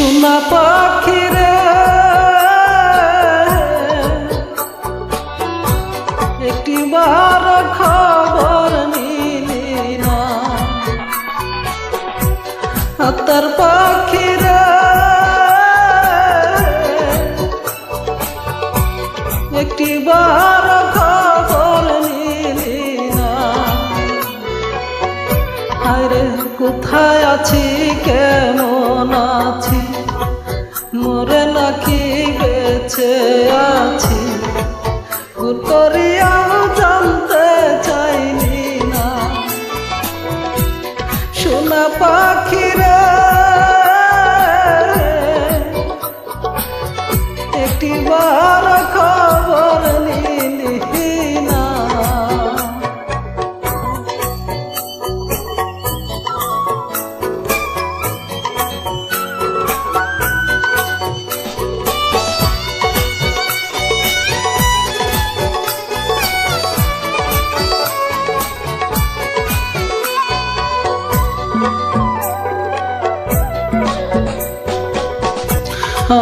সোনা পাখিরে একটিবার খবর নিলি না, আত্মার পাখিরে একটিবার খবর নিলি না। আরে কোথায় আছি, কেমন আছি, মরে নাকি বেঁচে আছি, করিয়াও জানতে চাইনি না। সোনা পাখিরে একটিবার খবর নিলি না।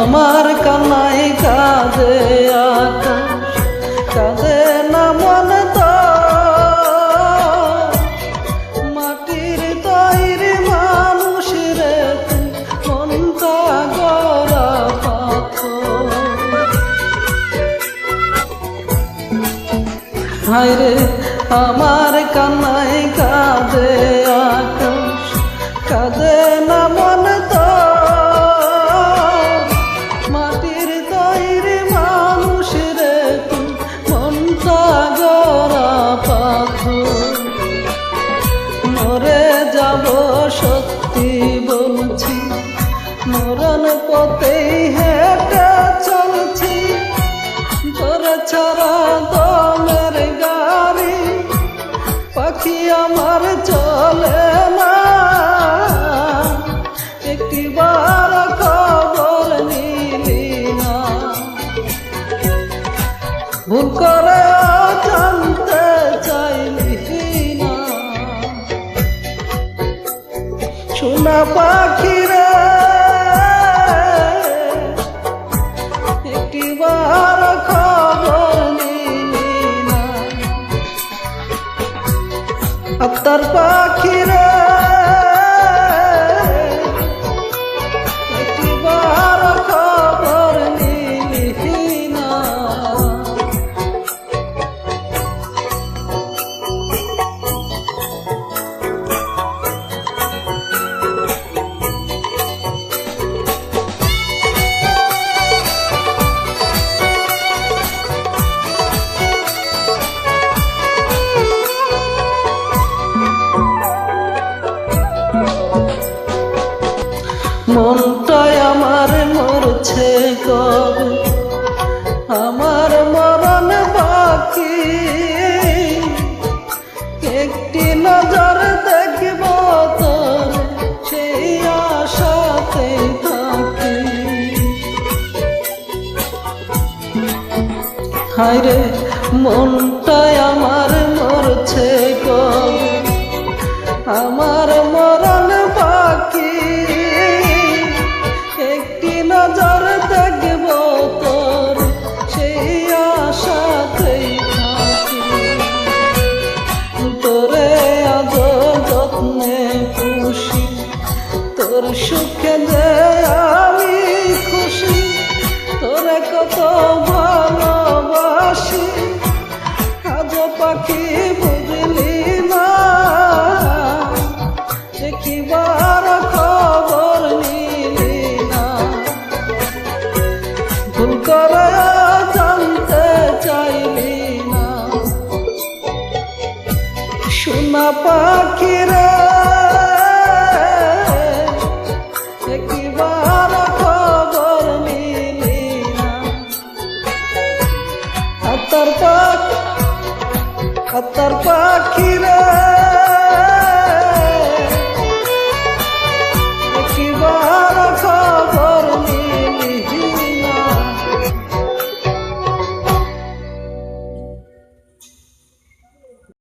আমার কান্নায় কাঁদে আকাশ, কাঁদে না মনে তো, মাটির তৈরি মানুষ রে মনটা গড়া পাথর। হায় রে আমার কান্নায় কাঁদে আকাশ, কাঁদে না মনে তো, মরে যাব সত্যি বলছি, মরণ পথেই হেঁটে চলছি, তোর ছাড়া দমের গাড়ি পাখি আমার চলে না। একটিবার খবর নিলি না, ভুল করে জানতে চাইলি না। সোনা পাখিরে একটিবার খবর নিলি না, আত্মার পাখিরে একটিবার খবর নিলি না। মনটাই আমার মরছে কবে, আমার মরণ বাকি, একটি নজর দেখব তোর সেই আশাতে থাকি। হায় রে মনটাই আমার মরছে কবে, আমার মরণ বাকি, একটি নজর দেখব তোর সেই আশাতেই থাকি। তোরে আজ যত্নে খুশি, তোর সুখে যে আমি খুশি, তোরে কত ভালোবাসি, আজ পাখি বুঝলি না। একটিবার খবর নিলি না, ভুল করে জানতে চাইলি না। সোনা পাখিরে একটিবার খবর নিলি না, আত্মার পাখিরে